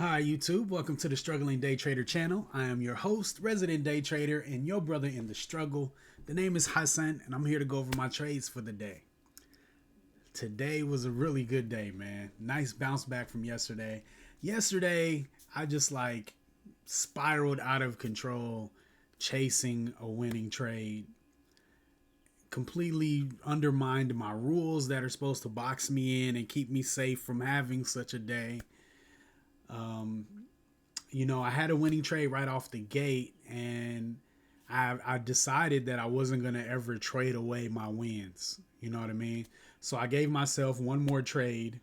Hi YouTube, welcome to the Struggling Day Trader channel. I am your host, resident day trader, and your brother in the struggle. The name is Hassan, and I'm here to go over my trades for the day. Today was a really good day, man. Nice bounce back from yesterday. Yesterday, I just spiraled out of control, chasing a winning trade. Completely undermined my rules that are supposed to box me in and keep me safe from having such a day. I had a winning trade right off the gate, and I decided that I wasn't going to ever trade away my wins. You know what I mean? So I gave myself one more trade,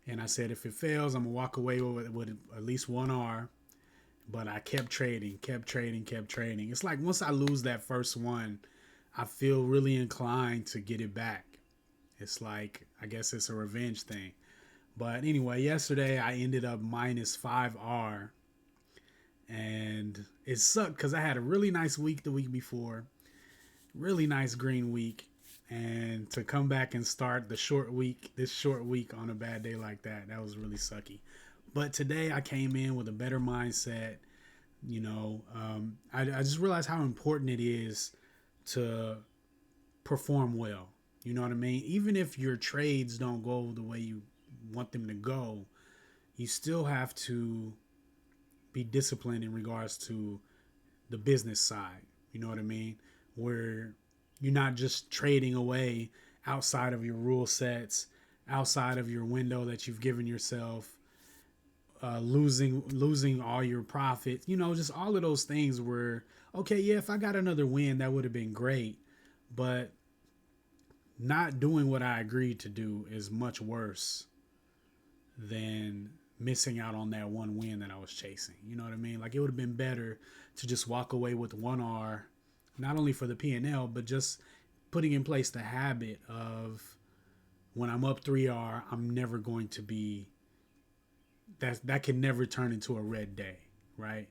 and I said, if it fails, I'm going to walk away with at least one R. But I kept trading, kept trading, kept trading. It's like once I lose that first one, I feel really inclined to get it back. It's like, I guess it's a revenge thing. But anyway, yesterday I ended up minus 5R. And it sucked because I had a really nice week the week before. Really nice green week. And to come back and start this short week on a bad day like that was really sucky. But today I came in with a better mindset. I just realized how important it is to perform well. You know what I mean? Even if your trades don't go the way you want them to go, you still have to be disciplined in regards to the business side. You know what I mean? Where you're not just trading away outside of your rule sets, outside of your window that you've given yourself, losing all your profits. Just all of those things where, okay, yeah, if I got another win, that would have been great. But not doing what I agreed to do is much worse than missing out on that one win that I was chasing. You know what I mean? Like, it would have been better to just walk away with one R, not only for the P&L, but just putting in place the habit of when I'm up 3R, I'm never going to be, that can never turn into a red day, right?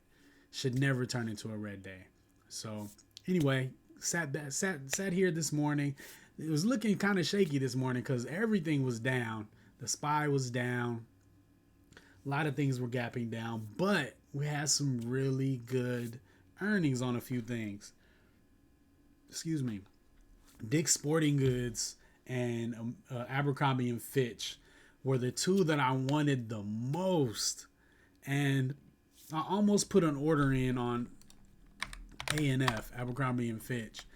Should never turn into a red day. So anyway, sat here this morning. It was looking kind of shaky this morning because everything was down. The SPY was down. A lot of things were gapping down, but we had some really good earnings on a few things. Excuse me. Dick's Sporting Goods and Abercrombie and Fitch were the two that I wanted the most. And I almost put an order in on A&F, Abercrombie and Fitch.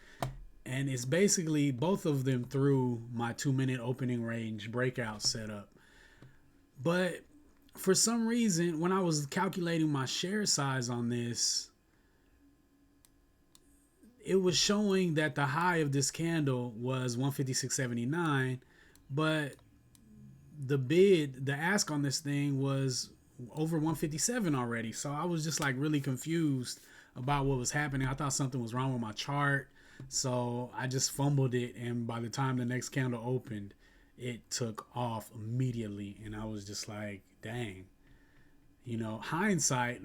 And it's basically both of them through my 2-minute opening range breakout setup. But for some reason, when I was calculating my share size on this, it was showing that the high of this candle was 156.79, but the ask on this thing was over 157 already. So I was just really confused about what was happening. I thought something was wrong with my chart. So I just fumbled it, and by the time the next candle opened, it took off immediately, and I was just like, dang. Hindsight,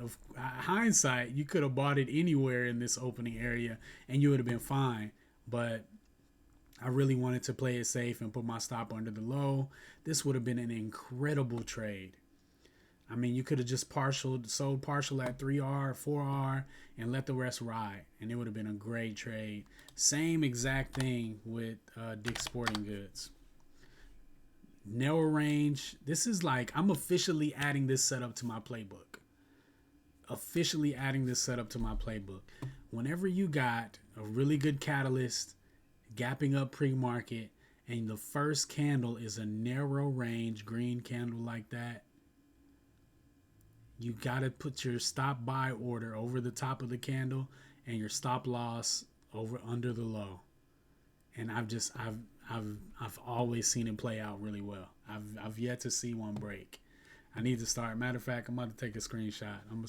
you could have bought it anywhere in this opening area and you would have been fine. But I really wanted to play it safe and put my stop under the low. This would have been an incredible trade. I mean, you could have just sold partial at 3R, 4R, and let the rest ride, and it would have been a great trade. Same exact thing with Dick's Sporting Goods. Narrow range. This is I'm officially adding this setup to my playbook. Whenever you got a really good catalyst, gapping up pre-market, and the first candle is a narrow range green candle like that, you got to put your stop buy order over the top of the candle and your stop loss under the low. And I've always seen it play out really well. I've yet to see one break. I need to start. Matter of fact, I'm about to take a screenshot. I'm gonna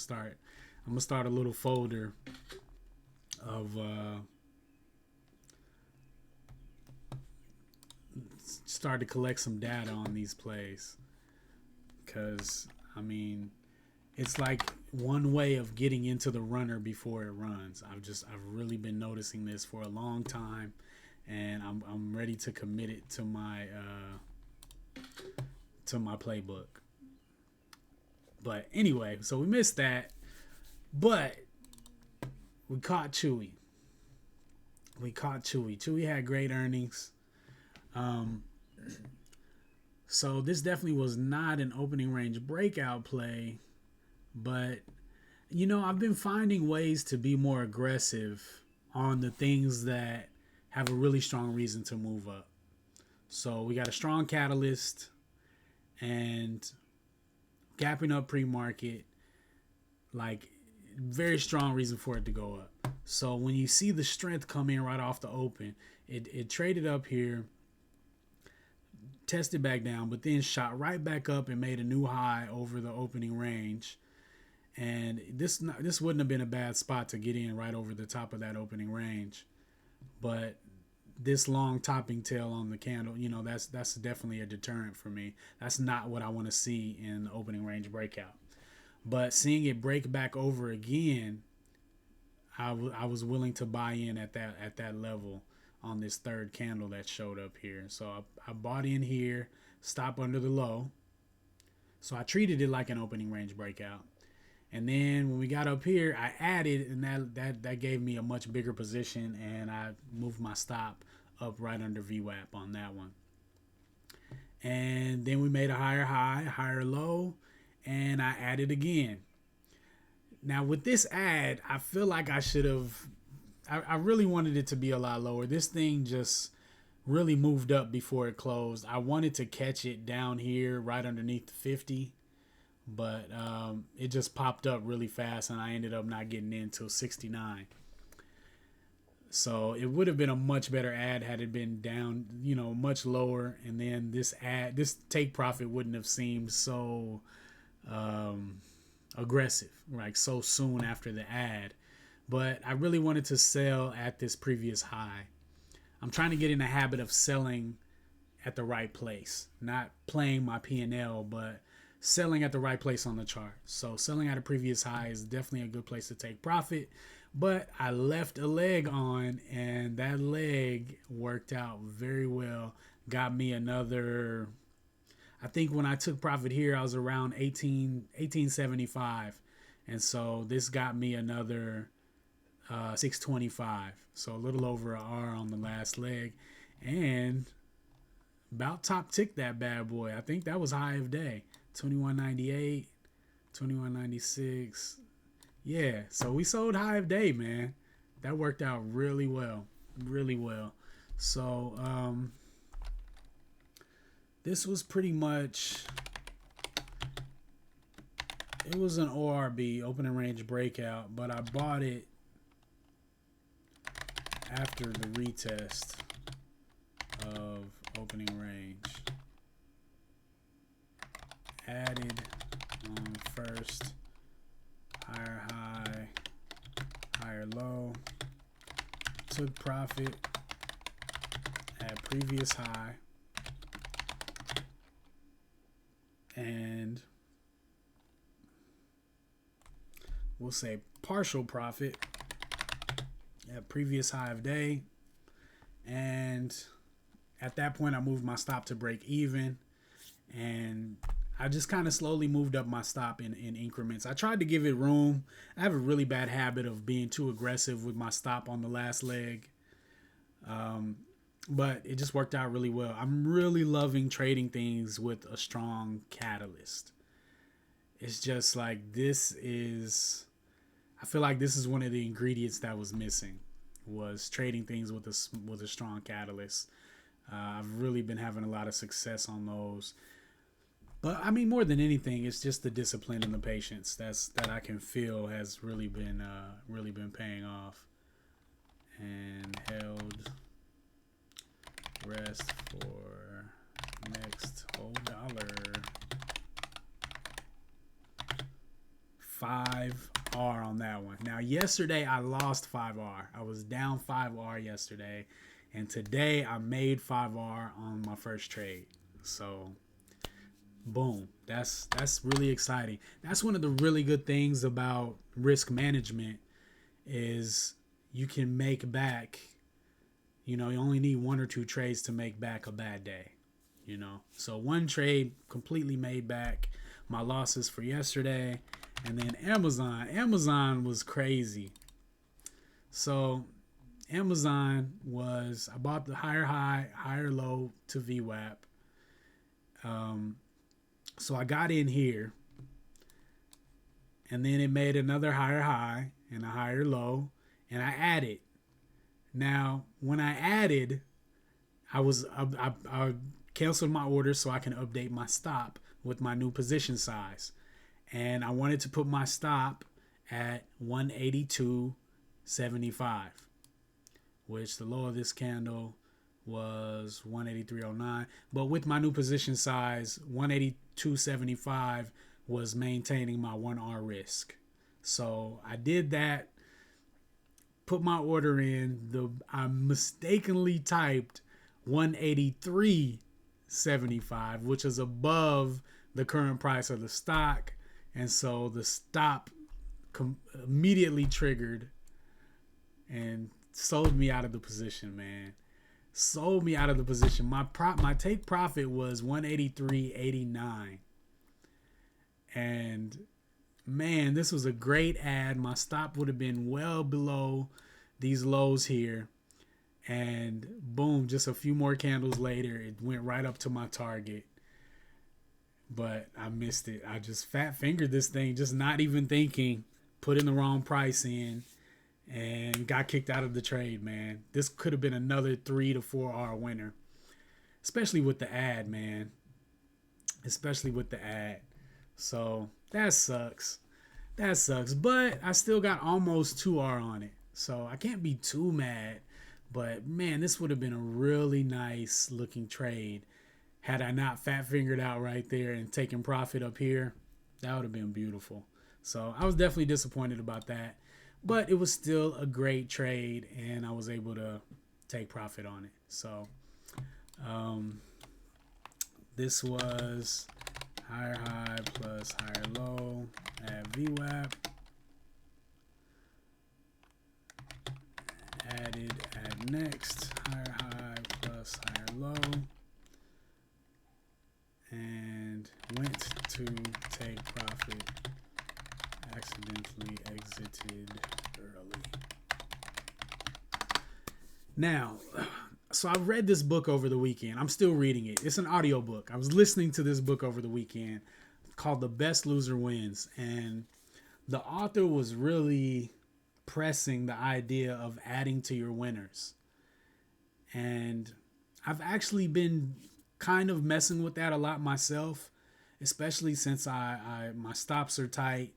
start a little folder of start to collect some data on these plays, because I mean, it's like one way of getting into the runner before it runs. I've really been noticing this for a long time, and I'm ready to commit it to my playbook. But anyway, so we missed that. But we caught Chewy. Chewy had great earnings. Um, so this definitely was not an opening range breakout play, but I've been finding ways to be more aggressive on the things that have a really strong reason to move up. So we got a strong catalyst and gapping up pre-market, like very strong reason for it to go up. So when you see the strength come in right off the open, it traded up here, tested back down, but then shot right back up and made a new high over the opening range. And this wouldn't have been a bad spot to get in right over the top of that opening range. But this long topping tail on the candle, that's definitely a deterrent for me. That's not what I want to see in the opening range breakout. But seeing it break back over again, I was willing to buy in at that level on this third candle that showed up here. So I bought in here, stop under the low. So I treated it like an opening range breakout. And then when we got up here, I added, and that gave me a much bigger position, and I moved my stop up right under VWAP on that one. And then we made a higher high, higher low, and I added again. Now with this add, I feel like I should have, I really wanted it to be a lot lower. This thing just really moved up before it closed. I wanted to catch it down here right underneath the 50. But it just popped up really fast, and I ended up not getting in until 69. So it would have been a much better ad had it been down, much lower. And then this take profit wouldn't have seemed so aggressive, like so soon after the ad. But I really wanted to sell at this previous high. I'm trying to get in the habit of selling at the right place, not playing my P&L, but selling at the right place on the chart. So selling at a previous high is definitely a good place to take profit. But I left a leg on, and that leg worked out very well. Got me another, I think when I took profit here, I was around 1875. And so this got me another 625. So a little over an R on the last leg. And about top tick that bad boy. I think that was high of day. 2198, 2196. Yeah, so we sold high of day, man. That worked out really well. Really well. So this was pretty much, it was an ORB, opening range breakout, but I bought it after the retest of opening range. Added on first, higher high, higher low, took profit at previous high, and we'll say partial profit at previous high of day. And at that point I moved my stop to break even, and I just kind of slowly moved up my stop in increments. I tried to give it room. I have a really bad habit of being too aggressive with my stop on the last leg. But it just worked out really well. I'm really loving trading things with a strong catalyst. It's just like I feel like this is one of the ingredients that was missing, was trading things with a strong catalyst. I've really been having a lot of success on those. But I mean, more than anything, it's just the discipline and the patience that I can feel has really been paying off. And held rest for next whole dollar. 5R on that one. Now yesterday I lost 5R. I was down 5R yesterday, and today I made 5R on my first trade. So boom, that's really exciting. That's one of the really good things about risk management, is you can make back, you only need one or two trades to make back a bad day, so one trade completely made back my losses for yesterday. And then Amazon was crazy. So Amazon was, I bought the higher high, higher low to VWAP. So I got in here, and then it made another higher high and a higher low, and I added. Now, when I added, I canceled my order so I can update my stop with my new position size, and I wanted to put my stop at 182.75, which the low of this candle was 183.09. But with my new position size, 182.75 was maintaining my 1R risk. So I did that, put my order in. I mistakenly typed 183.75, which is above the current price of the stock. And so the stop immediately triggered and sold me out of the position, man. Sold me out of the position. My take profit was 183.89. And man, this was a great ad. My stop would have been well below these lows here. And boom, just a few more candles later, it went right up to my target. But I missed it. I just fat fingered this thing, just not even thinking, put in the wrong price in, and got kicked out of the trade, man. This could have been another 3 to 4R winner, especially with the ad, man. Especially with the ad. So that sucks. That sucks. But I still got almost 2R on it. So I can't be too mad. But man, this would have been a really nice looking trade had I not fat fingered out right there and taken profit up here. That would have been beautiful. So I was definitely disappointed about that. But it was still a great trade, and I was able to take profit on it. So this was higher high plus higher low at VWAP. Added at next, higher high plus higher low. And went to take profit. Accidentally exited early. Now, so I read this book over the weekend. I'm still reading it. It's an audiobook. I was listening to this book over the weekend called The Best Loser Wins. And the author was really pressing the idea of adding to your winners. And I've actually been kind of messing with that a lot myself, especially since my stops are tight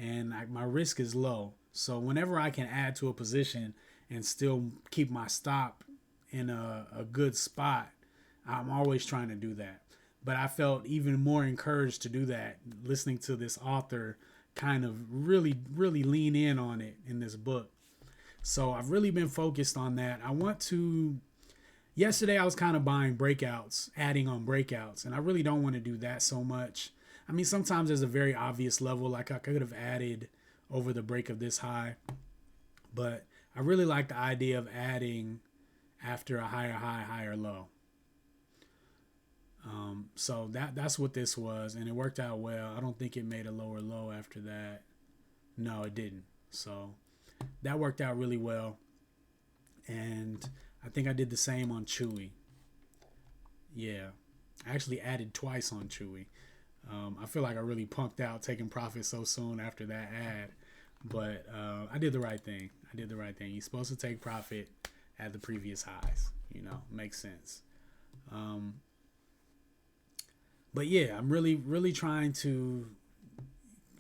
and my risk is low. So whenever I can add to a position and still keep my stop in a good spot, I'm always trying to do that. But I felt even more encouraged to do that listening to this author kind of really lean in on it in this book. So I've really been focused on that. Yesterday I was kind of buying breakouts, adding on breakouts, and I really don't want to do that so much. I mean, sometimes there's a very obvious level, like I could have added over the break of this high, but I really like the idea of adding after a higher high, higher low. So that's what this was, and it worked out well. I don't think it made a lower low after that. No, it didn't. So that worked out really well, and I think I did the same on Chewy. Yeah, I actually added twice on Chewy. I feel like I really punked out taking profit so soon after that ad, but I did the right thing. You're supposed to take profit at the previous highs. Makes sense. But yeah, I'm really trying to,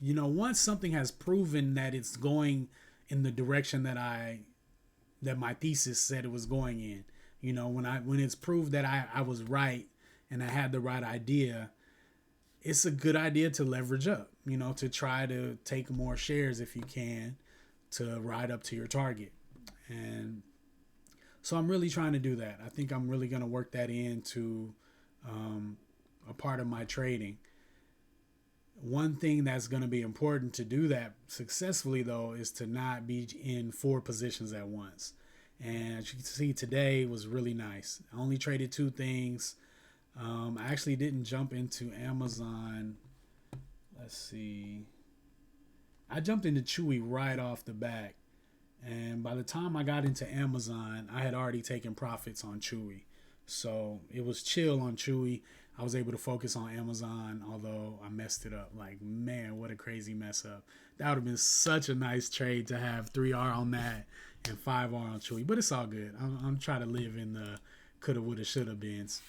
once something has proven that it's going in the direction that my thesis said it was going in, when it's proved that I was right and I had the right idea, it's a good idea to leverage up, to try to take more shares if you can to ride up to your target. And so I'm really trying to do that. I think I'm really going to work that into a part of my trading. One thing that's going to be important to do that successfully, though, is to not be in 4 positions at once. And as you can see, today was really nice. I only traded 2 things. I actually didn't jump into Amazon Let's see. I jumped into Chewy right off the back. And by the time I got into Amazon, I had already taken profits on Chewy. So it was chill on Chewy. I was able to focus on Amazon, although I messed it up. Like, man, what a crazy mess up. That would have been such a nice trade to have 3R on that and 5R on Chewy. But it's all good. I'm trying to live in the coulda, woulda, shoulda beens.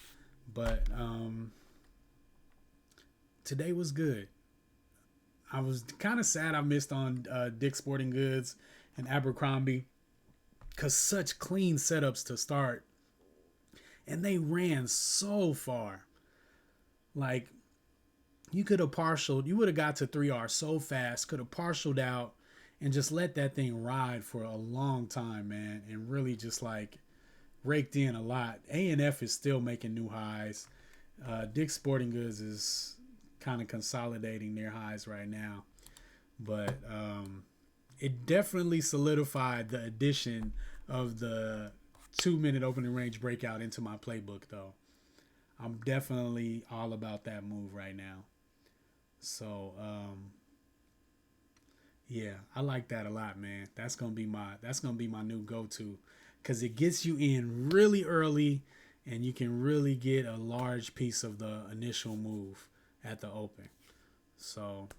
But today was good. I was kind of sad I missed on Dick's Sporting Goods and Abercrombie because such clean setups to start. And they ran so far. Like, you could have partialed. You would have got to 3R so fast. Could have partialed out and just let that thing ride for a long time, man. And really just, like, raked in a lot. A&F is still making new highs. Dick's Sporting Goods is kind of consolidating their highs right now. But it definitely solidified the addition of the 2-minute opening range breakout into my playbook, though. I'm definitely all about that move right now. So, yeah, I like that a lot, man. That's gonna be my new go-to, because it gets you in really early, and you can really get a large piece of the initial move at the open. So,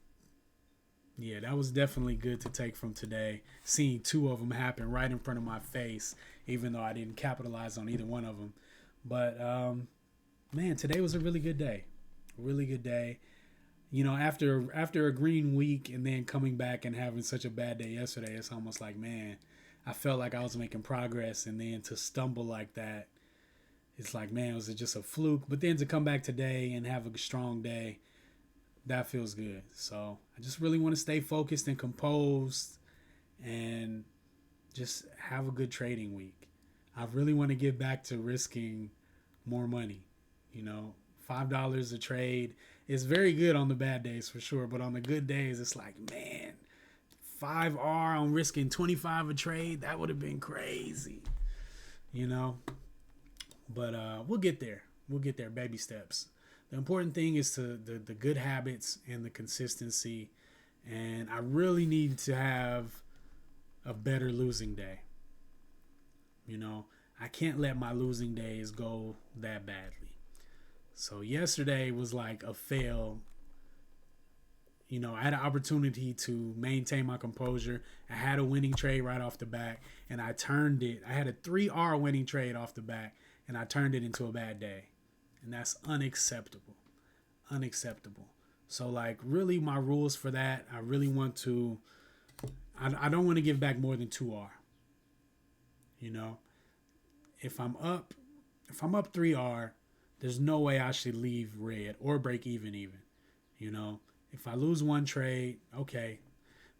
yeah, that was definitely good to take from today. Seeing two of them happen right in front of my face, even though I didn't capitalize on either one of them. But man, today was a really good day. Really good day. You know, after a green week and then coming back and having such a bad day yesterday, it's almost like, man, I felt like I was making progress, and then to stumble like that, it's like, man, was it just a fluke? But then to come back today and have a strong day, that feels good. So I just really want to stay focused and composed and just have a good trading week. I really want to get back to risking more money. You know, $5 a trade is very good on the bad days for sure, but on the good days, it's like, man, 5R on risking 25 a trade, that would have been crazy, you know. But we'll get there. We'll get there, baby steps. The important thing is the good habits and the consistency, and I really need to have a better losing day. You know, I can't let my losing days go that badly. So yesterday was like a fail. You know, I had an opportunity to maintain my composure. I had a winning trade right off the back, and I turned it. I had a 3R winning trade off the back, and I turned it into a bad day. And that's unacceptable. Unacceptable. So, like, really my rules for that, I really want to, I don't want to give back more than 2R. You know, if I'm up 3R, there's no way I should leave red or break even. You know, if I lose one trade, okay.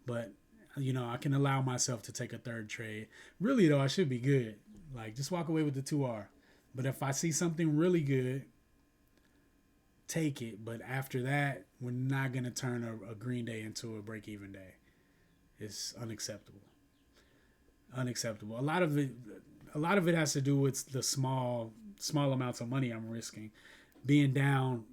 But, you know, I can allow myself to take a third trade. Really, though, I should be good. Like, just walk away with the 2R. But if I see something really good, take it. But after that, we're not going to turn a green day into a break-even day. It's unacceptable. Unacceptable. A lot of it has to do with the small amounts of money I'm risking. Being down,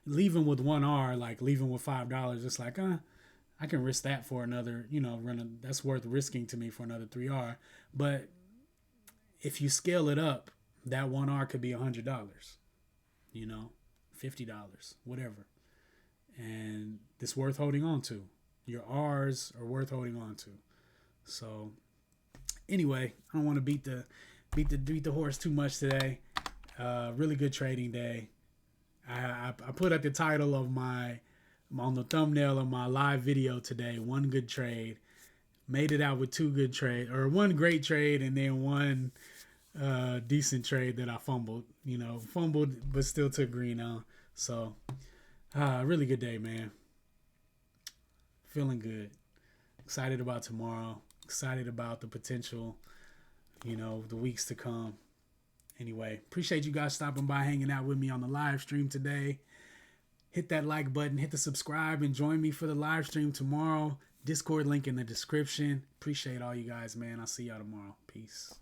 leaving with 1R, like leaving with $5, it's like, I can risk that for another, you know, that's worth risking to me for another 3R. But if you scale it up, that 1R could be $100, you know, $50, whatever. And it's worth holding on to. Your R's are worth holding on to. So anyway, I don't want to beat the horse too much today. Really good trading day. I put at the title of on the thumbnail of my live video today, one good trade. Made it out with two good trade, or one great trade, and then one decent trade that I fumbled. You know, but still took green on. So really good day, man. Feeling good. Excited about tomorrow. Excited about the potential, you know, the weeks to come. Anyway, appreciate you guys stopping by, hanging out with me on the live stream today. Hit that like button, hit the subscribe, and join me for the live stream tomorrow. Discord link in the description. Appreciate all you guys, man. I'll see y'all tomorrow. Peace.